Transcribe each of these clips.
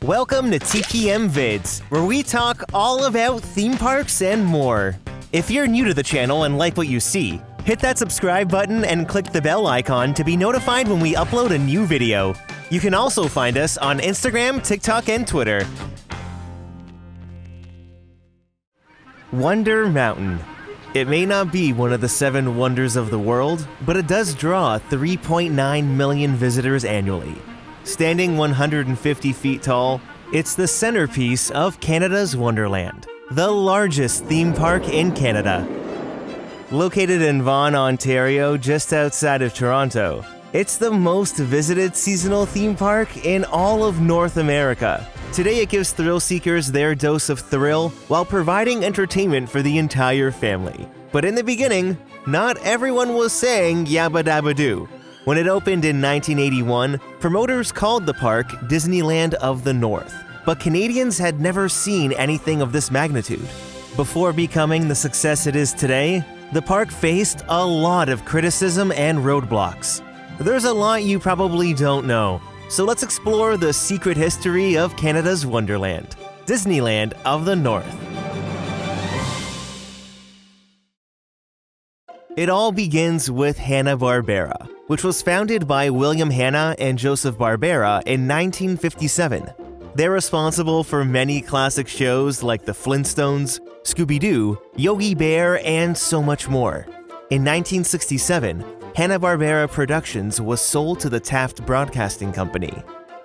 Welcome to TPM Vids, where we talk all about theme parks and more. If you're new to the channel and like what you see, hit that subscribe button and click the bell icon to be notified when we upload a new video. You can also find us on Instagram, TikTok, and Twitter. Wonder Mountain. It may not be one of the 7 wonders of the world, but it does draw 3.9 million visitors annually. Standing 150 feet tall, it's the centerpiece of Canada's Wonderland, the largest theme park in Canada. Located in Vaughan, Ontario, just outside of Toronto, it's the most visited seasonal theme park in all of North America. Today it gives thrill seekers their dose of thrill while providing entertainment for the entire family. But in the beginning, not everyone was saying yabba dabba doo. When it opened in 1981, promoters called the park Disneyland of the North, but Canadians had never seen anything of this magnitude. Before becoming the success it is today, the park faced a lot of criticism and roadblocks. There's a lot you probably don't know, so let's explore the secret history of Canada's Wonderland, Disneyland of the North. It all begins with Hanna-Barbera, which was founded by William Hanna and Joseph Barbera in 1957. They're responsible for many classic shows like The Flintstones, Scooby-Doo, Yogi Bear, and so much more. In 1967, Hanna-Barbera Productions was sold to the Taft Broadcasting Company.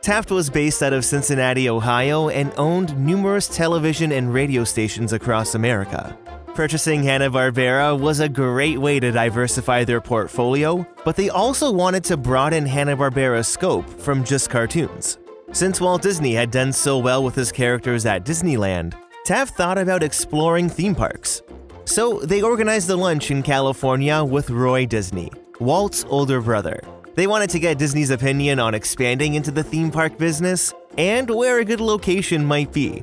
Taft was based out of Cincinnati, Ohio, and owned numerous television and radio stations across America. Purchasing Hanna-Barbera was a great way to diversify their portfolio, but they also wanted to broaden Hanna-Barbera's scope from just cartoons. Since Walt Disney had done so well with his characters at Disneyland, Taft thought about exploring theme parks. So they organized a lunch in California with Roy Disney, Walt's older brother. They wanted to get Disney's opinion on expanding into the theme park business and where a good location might be.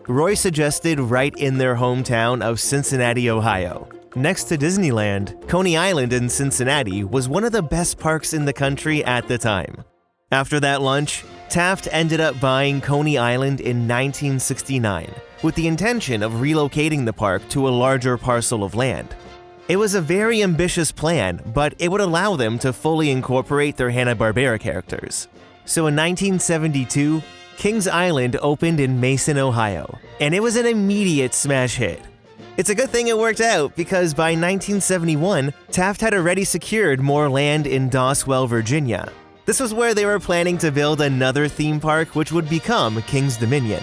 Roy suggested right in their hometown of Cincinnati, Ohio. Next to Disneyland, Coney Island in Cincinnati was one of the best parks in the country at the time. After that lunch, Taft ended up buying Coney Island in 1969 with the intention of relocating the park to a larger parcel of land. It was a very ambitious plan, but it would allow them to fully incorporate their Hanna-Barbera characters. So in 1972, Kings Island opened in Mason, Ohio, and it was an immediate smash hit. It's a good thing it worked out because by 1971, Taft had already secured more land in Doswell, Virginia. This was where they were planning to build another theme park which would become King's Dominion.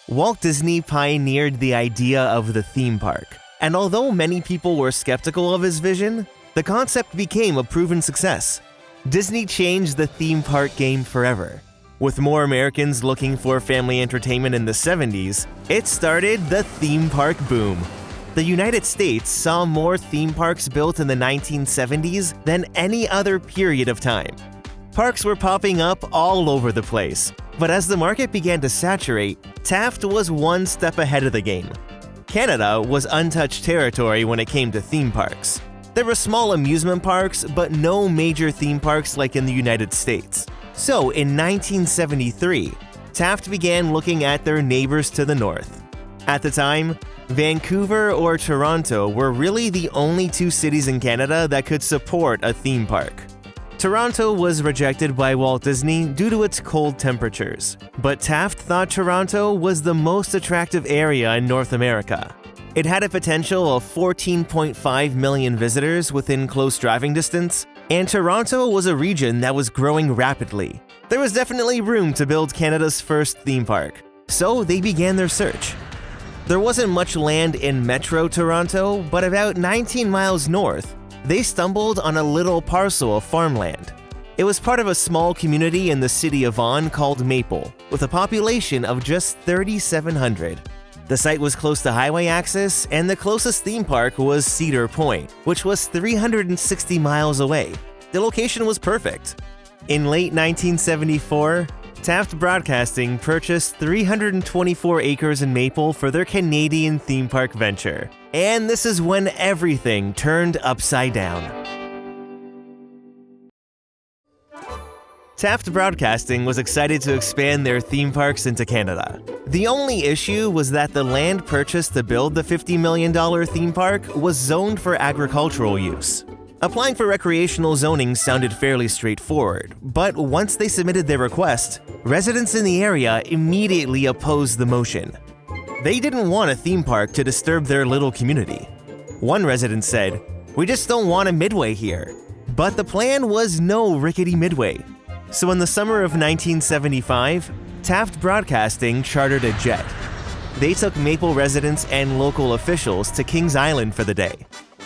Walt Disney pioneered the idea of the theme park, and although many people were skeptical of his vision, the concept became a proven success. Disney changed the theme park game forever. With more Americans looking for family entertainment in the 70s, it started the theme park boom. The United States saw more theme parks built in the 1970s than any other period of time. Parks were popping up all over the place, but as the market began to saturate, Taft was one step ahead of the game. Canada was untouched territory when it came to theme parks. There were small amusement parks, but no major theme parks like in the United States. So in 1973, Taft began looking at their neighbors to the north. At the time, Vancouver or Toronto were really the only 2 cities in Canada that could support a theme park. Toronto was rejected by Walt Disney due to its cold temperatures, but Taft thought Toronto was the most attractive area in North America. It had a potential of 14.5 million visitors within close driving distance, and Toronto was a region that was growing rapidly. There was definitely room to build Canada's first theme park, so they began their search. There wasn't much land in Metro Toronto, but about 19 miles north, they stumbled on a little parcel of farmland. It was part of a small community in the city of Vaughan called Maple, with a population of just 3,700. The site was close to highway access, and the closest theme park was Cedar Point, which was 360 miles away. The location was perfect. In late 1974, Taft Broadcasting purchased 324 acres in Maple for their Canadian theme park venture. And this is when everything turned upside down. Taft Broadcasting was excited to expand their theme parks into Canada. The only issue was that the land purchased to build the $50 million theme park was zoned for agricultural use. Applying for recreational zoning sounded fairly straightforward, but once they submitted their request, residents in the area immediately opposed the motion. They didn't want a theme park to disturb their little community. One resident said, "We just don't want a midway here." But the plan was no rickety midway. So in the summer of 1975, Taft Broadcasting chartered a jet. They took Maple residents and local officials to Kings Island for the day.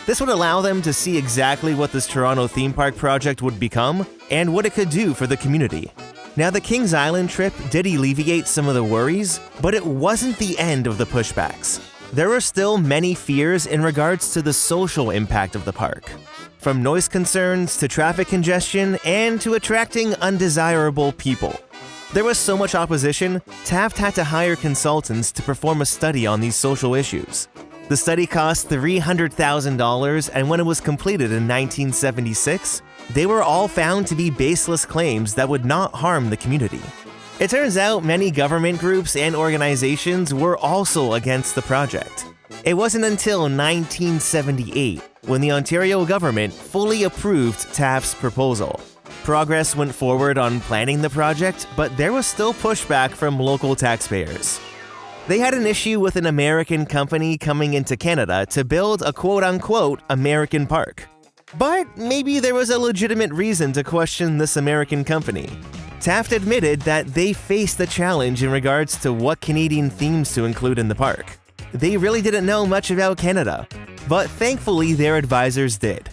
This would allow them to see exactly what this Toronto theme park project would become and what it could do for the community. Now, the Kings Island trip did alleviate some of the worries, but it wasn't the end of the pushbacks. There were still many fears in regards to the social impact of the park, from noise concerns to traffic congestion and to attracting undesirable people. There was so much opposition, Taft had to hire consultants to perform a study on these social issues. The study cost $300,000, and when it was completed in 1976, they were all found to be baseless claims that would not harm the community. It turns out many government groups and organizations were also against the project. It wasn't until 1978 when the Ontario government fully approved Taft's proposal. Progress went forward on planning the project, but there was still pushback from local taxpayers. They had an issue with an American company coming into Canada to build a quote-unquote American park. But maybe there was a legitimate reason to question this American company. Taft admitted that they faced a challenge in regards to what Canadian themes to include in the park. They really didn't know much about Canada, but thankfully their advisors did.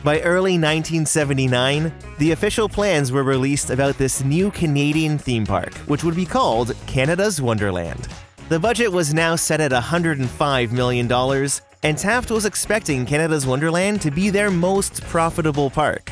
By early 1979, the official plans were released about this new Canadian theme park, which would be called Canada's Wonderland. The budget was now set at $105 million, and Taft was expecting Canada's Wonderland to be their most profitable park.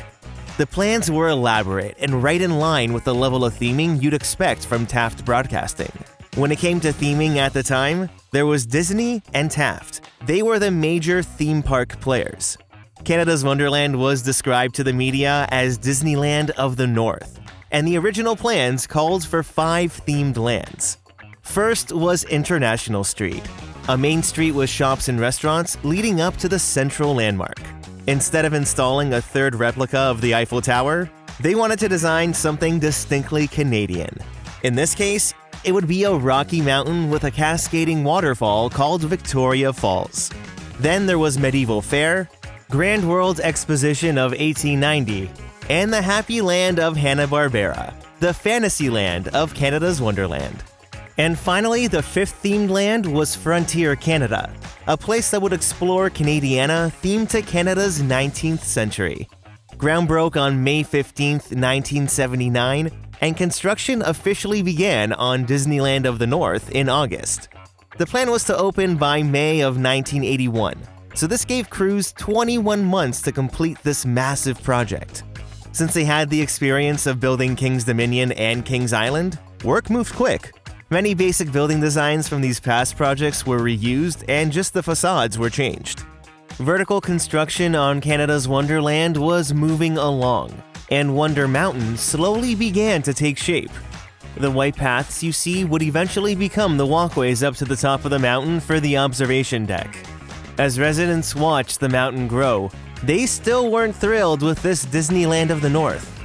The plans were elaborate and right in line with the level of theming you'd expect from Taft Broadcasting. When it came to theming at the time, there was Disney and Taft. They were the major theme park players. Canada's Wonderland was described to the media as Disneyland of the North, and the original plans called for 5 themed lands. First was International Street, a main street with shops and restaurants leading up to the central landmark. Instead of installing a third replica of the Eiffel Tower, they wanted to design something distinctly Canadian. In this case, it would be a rocky mountain with a cascading waterfall called Victoria Falls. Then there was Medieval Fair, Grand World Exposition of 1890, and the Happy Land of Hanna-Barbera, the Fantasy Land of Canada's Wonderland. And finally, the 5th themed land was Frontier Canada, a place that would explore Canadiana themed to Canada's 19th century. Ground broke on May 15, 1979, and construction officially began on Disneyland of the North in August. The plan was to open by May of 1981, so this gave crews 21 months to complete this massive project. Since they had the experience of building King's Dominion and Kings Island, work moved quick. Many basic building designs from these past projects were reused and just the facades were changed. Vertical construction on Canada's Wonderland was moving along, and Wonder Mountain slowly began to take shape. The white paths you see would eventually become the walkways up to the top of the mountain for the observation deck. As residents watched the mountain grow, they still weren't thrilled with this Disneyland of the North.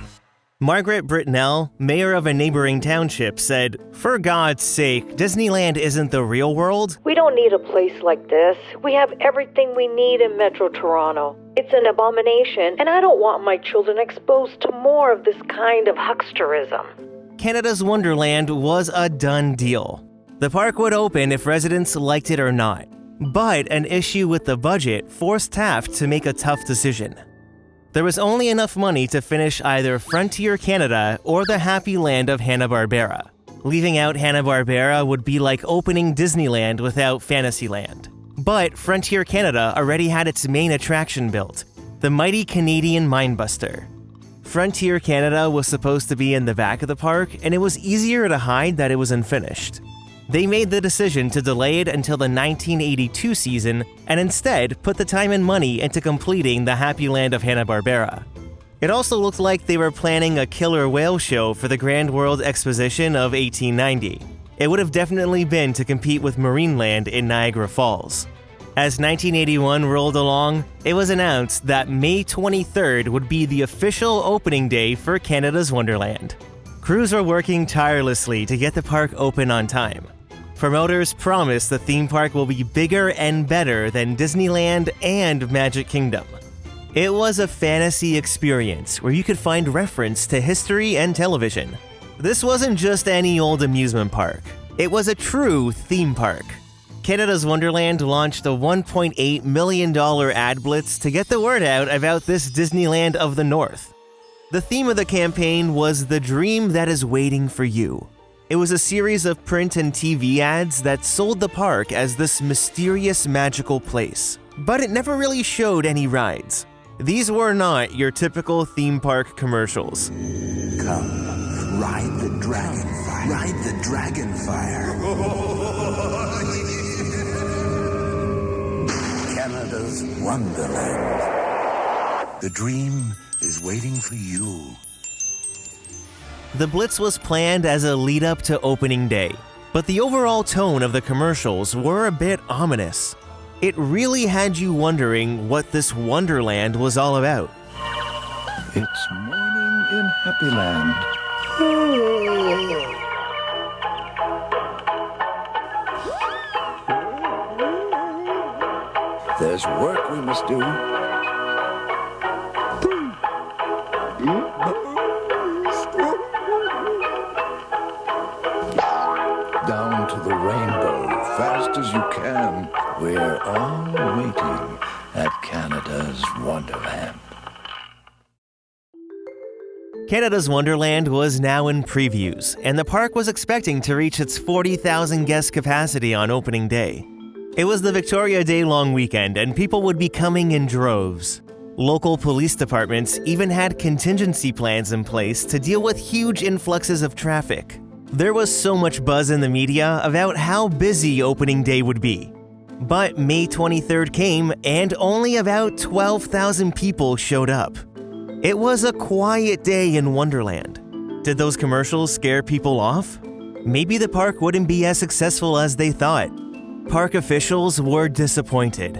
Margaret Britnell, mayor of a neighboring township, said, "For God's sake, Disneyland isn't the real world." We don't need a place like this. We have everything we need in Metro Toronto. It's an abomination, and I don't want my children exposed to more of this kind of hucksterism. Canada's Wonderland was a done deal. The park would open if residents liked it or not. But an issue with the budget forced Taft to make a tough decision. There was only enough money to finish either Frontier Canada or the Happy Land of Hanna-Barbera. Leaving out Hanna-Barbera would be like opening Disneyland without Fantasyland. But Frontier Canada already had its main attraction built, the mighty Canadian Mindbuster. Frontier Canada was supposed to be in the back of the park, and it was easier to hide that it was unfinished. They made the decision to delay it until the 1982 season and instead put the time and money into completing the Happy Land of Hanna-Barbera. It also looked like they were planning a killer whale show for the Grand World Exposition of 1890. It would have definitely been to compete with Marineland in Niagara Falls. As 1981 rolled along, it was announced that May 23rd would be the official opening day for Canada's Wonderland. Crews were working tirelessly to get the park open on time. Promoters promise the theme park will be bigger and better than Disneyland and Magic Kingdom. It was a fantasy experience where you could find reference to history and television. This wasn't just any old amusement park. It was a true theme park. Canada's Wonderland launched a $1.8 million ad blitz to get the word out about this Disneyland of the North. The theme of the campaign was the dream that is waiting for you. It was a series of print and TV ads that sold the park as this mysterious magical place, but it never really showed any rides. These were not your typical theme park commercials. Come, ride the dragon fire. Ride the dragon fire. Canada's Wonderland. The dream is waiting for you. The blitz was planned as a lead-up to opening day, but the overall tone of the commercials were a bit ominous. It really had you wondering what this Wonderland was all about. It's morning in Happy Land. There's work we must do. Down to the rainbow, fast as you can. We're all waiting at Canada's Wonderland. Canada's Wonderland was now in previews, and the park was expecting to reach its 40,000 guest capacity on opening day. It was the Victoria Day long weekend, and people would be coming in droves. Local police departments even had contingency plans in place to deal with huge influxes of traffic. There was so much buzz in the media about how busy opening day would be. But May 23rd came, and only about 12,000 people showed up. It was a quiet day in Wonderland. Did those commercials scare people off? Maybe the park wouldn't be as successful as they thought. Park officials were disappointed.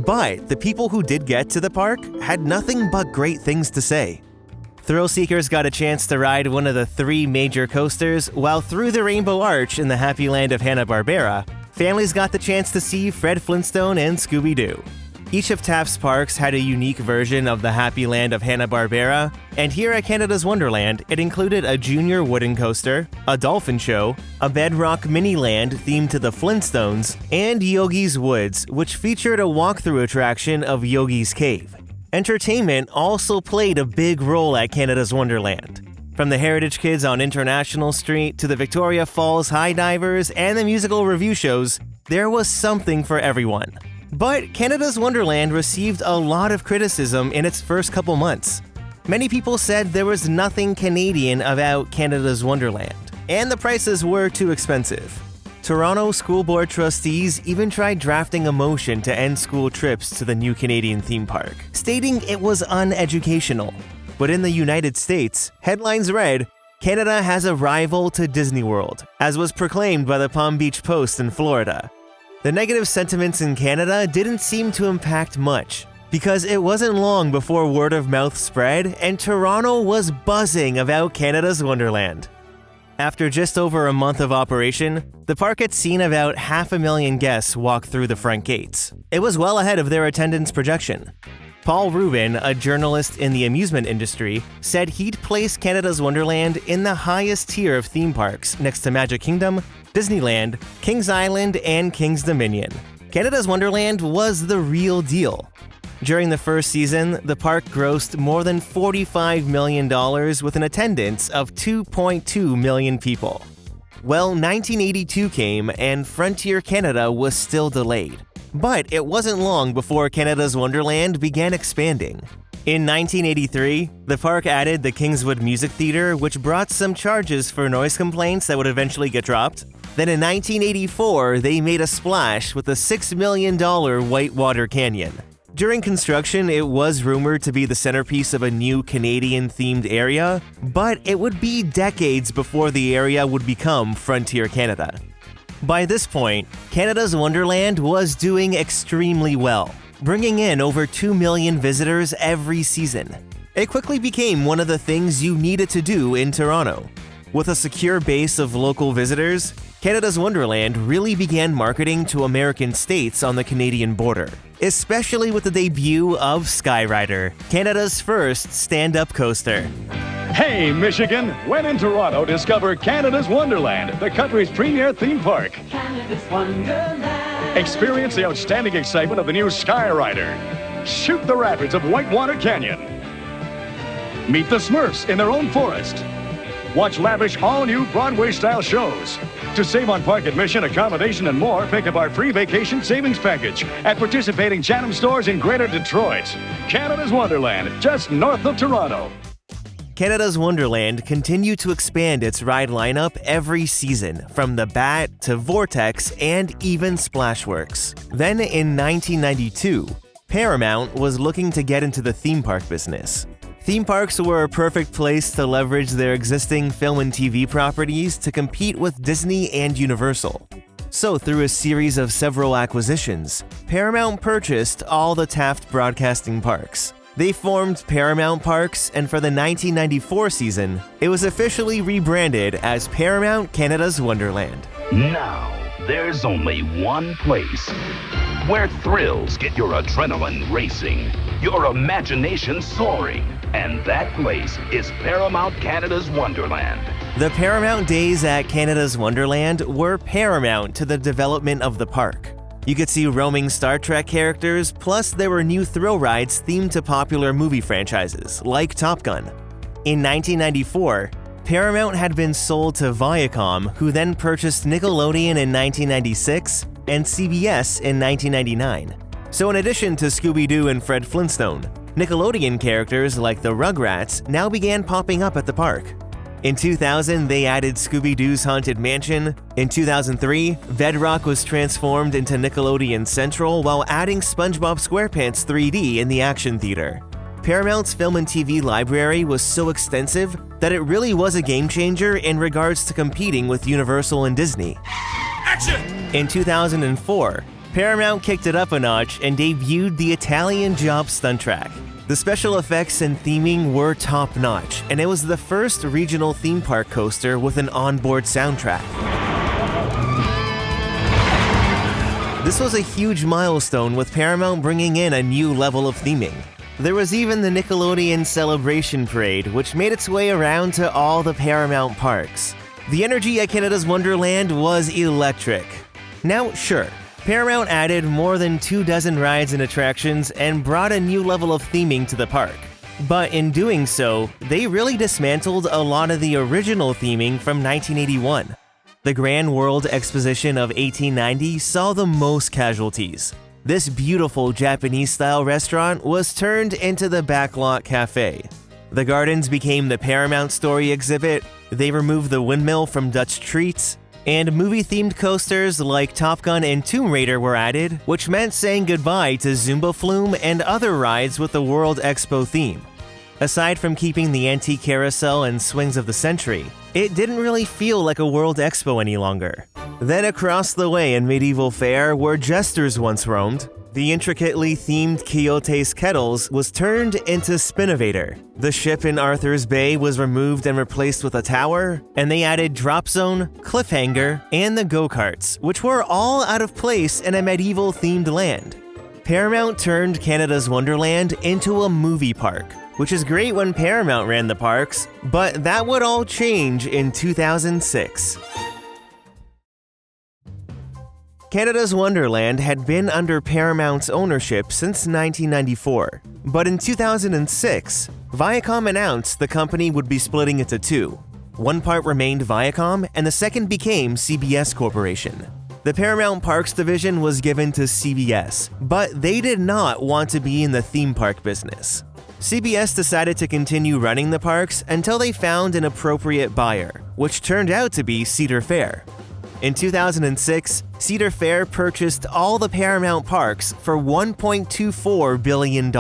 But the people who did get to the park had nothing but great things to say. Thrill seekers got a chance to ride one of the 3 major coasters, while through the Rainbow Arch in the Happy Land of Hanna-Barbera, families got the chance to see Fred Flintstone and Scooby-Doo. Each of Taft's parks had a unique version of the Happy Land of Hanna-Barbera, and here at Canada's Wonderland, it included a junior wooden coaster, a dolphin show, a bedrock mini-land themed to the Flintstones, and Yogi's Woods, which featured a walkthrough attraction of Yogi's Cave. Entertainment also played a big role at Canada's Wonderland. From the Heritage Kids on International Street to the Victoria Falls High Divers and the musical review shows, there was something for everyone. But Canada's Wonderland received a lot of criticism in its first couple months. Many people said there was nothing Canadian about Canada's Wonderland, and the prices were too expensive. Toronto School Board trustees even tried drafting a motion to end school trips to the new Canadian theme park, stating it was uneducational. But in the United States, headlines read, "Canada has a rival to Disney World," as was proclaimed by the Palm Beach Post in Florida. The negative sentiments in Canada didn't seem to impact much, because it wasn't long before word of mouth spread and Toronto was buzzing about Canada's Wonderland. After just over a month of operation, the park had seen about 500,000 guests walk through the front gates. It was well ahead of their attendance projection. Paul Rubin, a journalist in the amusement industry, said he'd place Canada's Wonderland in the highest tier of theme parks next to Magic Kingdom, Disneyland, Kings Island, and Kings Dominion. Canada's Wonderland was the real deal. During the first season, the park grossed more than $45 million with an attendance of 2.2 million people. Well, 1982 came and Frontier Canada was still delayed. But it wasn't long before Canada's Wonderland began expanding. In 1983, the park added the Kingswood Music Theatre, which brought some charges for noise complaints that would eventually get dropped. Then in 1984, they made a splash with a $6 million Whitewater Canyon. During construction, it was rumored to be the centerpiece of a new Canadian-themed area, but it would be decades before the area would become Frontier Canada. By this point, Canada's Wonderland was doing extremely well, bringing in over 2 million visitors every season. It quickly became one of the things you needed to do in Toronto. With a secure base of local visitors, Canada's Wonderland really began marketing to American states on the Canadian border, especially with the debut of Skyrider, Canada's first stand-up coaster. Hey, Michigan! When in Toronto, discover Canada's Wonderland, the country's premier theme park. Canada's Wonderland. Experience the outstanding excitement of the new Skyrider. Shoot the rapids of Whitewater Canyon. Meet the Smurfs in their own forest. Watch lavish all-new Broadway-style shows. To save on park admission, accommodation, and more, pick up our free vacation savings package at participating Chatham stores in Greater Detroit. Canada's Wonderland, just north of Toronto. Canada's Wonderland continued to expand its ride lineup every season, from the Bat to Vortex and even Splashworks. Then in 1992, Paramount was looking to get into the theme park business. Theme parks were a perfect place to leverage their existing film and TV properties to compete with Disney and Universal. So through a series of several acquisitions, Paramount purchased all the Taft Broadcasting parks. They formed Paramount Parks, and for the 1994 season, it was officially rebranded as Paramount Canada's Wonderland. Now, there's only one place where thrills get your adrenaline racing, your imagination soaring, and that place is Paramount Canada's Wonderland. The Paramount days at Canada's Wonderland were paramount to the development of the park. You could see roaming Star Trek characters, plus there were new thrill rides themed to popular movie franchises, like Top Gun. In 1994, Paramount had been sold to Viacom, who then purchased Nickelodeon in 1996 and CBS in 1999. So in addition to Scooby-Doo and Fred Flintstone, Nickelodeon characters like the Rugrats now began popping up at the park. In 2000, they added Scooby-Doo's Haunted Mansion. In 2003, Bedrock was transformed into Nickelodeon Central while adding SpongeBob SquarePants 3D in the Action Theater. Paramount's film and TV library was so extensive that it really was a game changer in regards to competing with Universal and Disney. Action! In 2004, Paramount kicked it up a notch and debuted the Italian Job stunt track. The special effects and theming were top-notch, and it was the first regional theme park coaster with an onboard soundtrack. This was a huge milestone, with Paramount bringing in a new level of theming. There was even the Nickelodeon Celebration Parade, which made its way around to all the Paramount parks. The energy at Canada's Wonderland was electric. Now, sure, Paramount added more than 24 rides and attractions and brought a new level of theming to the park. But in doing so, they really dismantled a lot of the original theming from 1981. The Grand World Exposition of 1890 saw the most casualties. This beautiful Japanese-style restaurant was turned into the Backlot Cafe. The gardens became the Paramount Story exhibit, they removed the windmill from Dutch Treats, and movie-themed coasters like Top Gun and Tomb Raider were added, which meant saying goodbye to Zumba Flume and other rides with the World Expo theme. Aside from keeping the antique carousel and swings of the century, it didn't really feel like a World Expo any longer. Then across the way in Medieval Fair, where jesters once roamed, the intricately themed Quixote's Kettles was turned into Spinnovator. The ship in Arthur's Bay was removed and replaced with a tower, and they added Drop Zone, Cliffhanger, and the go-karts, which were all out of place in a medieval-themed land. Paramount turned Canada's Wonderland into a movie park, which is great when Paramount ran the parks, but that would all change in 2006. Canada's Wonderland had been under Paramount's ownership since 1994, but in 2006, Viacom announced the company would be splitting into two. One part remained Viacom, and the second became CBS Corporation. The Paramount Parks division was given to CBS, but they did not want to be in the theme park business. CBS decided to continue running the parks until they found an appropriate buyer, which turned out to be Cedar Fair. In 2006, Cedar Fair purchased all the Paramount parks for $1.24 billion.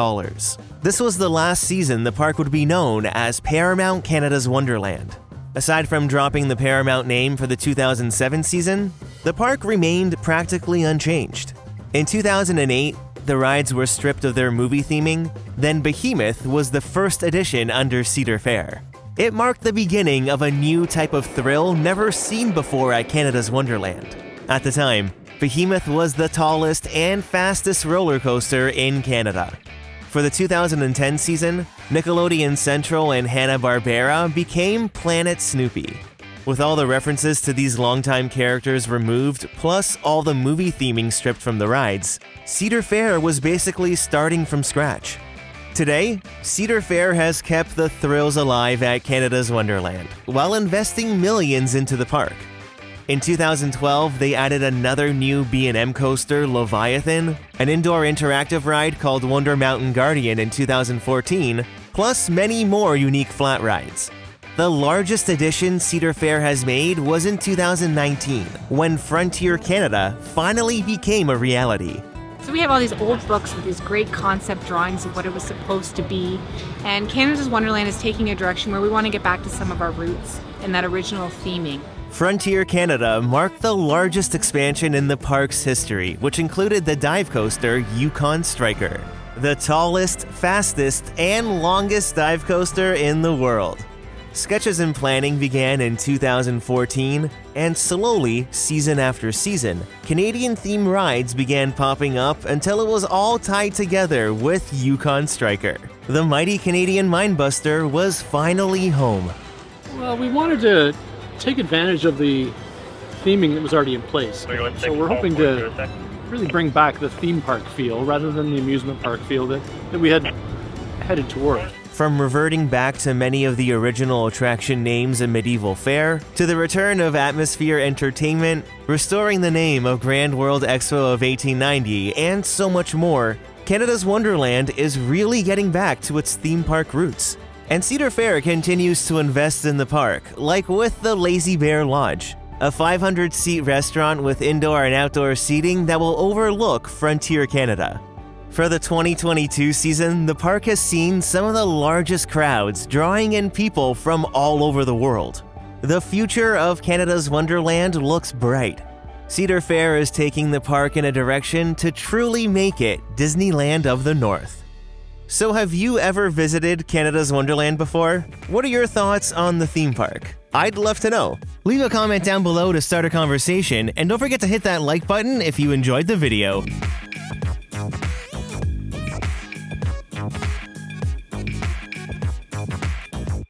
This was the last season the park would be known as Paramount Canada's Wonderland. Aside from dropping the Paramount name for the 2007 season, the park remained practically unchanged. In 2008, the rides were stripped of their movie theming, then Behemoth was the first addition under Cedar Fair. It marked the beginning of a new type of thrill never seen before at Canada's Wonderland. At the time, Behemoth was the tallest and fastest roller coaster in Canada. For the 2010 season, Nickelodeon Central and Hanna-Barbera became Planet Snoopy. With all the references to these longtime characters removed, plus all the movie theming stripped from the rides, Cedar Fair was basically starting from scratch. Today, Cedar Fair has kept the thrills alive at Canada's Wonderland, while investing millions into the park. In 2012, they added another new B&M coaster, Leviathan, an indoor interactive ride called Wonder Mountain Guardian in 2014, plus many more unique flat rides. The largest addition Cedar Fair has made was in 2019, when Frontier Canada finally became a reality. So we have all these old books with these great concept drawings of what it was supposed to be, and Canada's Wonderland is taking a direction where we want to get back to some of our roots and that original theming. Frontier Canada marked the largest expansion in the park's history, which included the dive coaster Yukon Striker, the tallest, fastest, and longest dive coaster in the world. Sketches and planning began in 2014, and slowly, season after season, Canadian-themed rides began popping up until it was all tied together with Yukon Striker. The mighty Canadian Mindbuster was finally home. Well, we wanted to take advantage of the theming that was already in place. So we're hoping to really bring back the theme park feel rather than the amusement park feel that we had headed towards. From reverting back to many of the original attraction names in Medieval Fair, to the return of Atmosphere Entertainment, restoring the name of Grand World Expo of 1890, and so much more, Canada's Wonderland is really getting back to its theme park roots. And Cedar Fair continues to invest in the park, like with the Lazy Bear Lodge, a 500-seat restaurant with indoor and outdoor seating that will overlook Frontier Canada. For the 2022 season, the park has seen some of the largest crowds, drawing in people from all over the world. The future of Canada's Wonderland looks bright. Cedar Fair is taking the park in a direction to truly make it Disneyland of the North. So have you ever visited Canada's Wonderland before? What are your thoughts on the theme park? I'd love to know. Leave a comment down below to start a conversation, and don't forget to hit that like button if you enjoyed the video.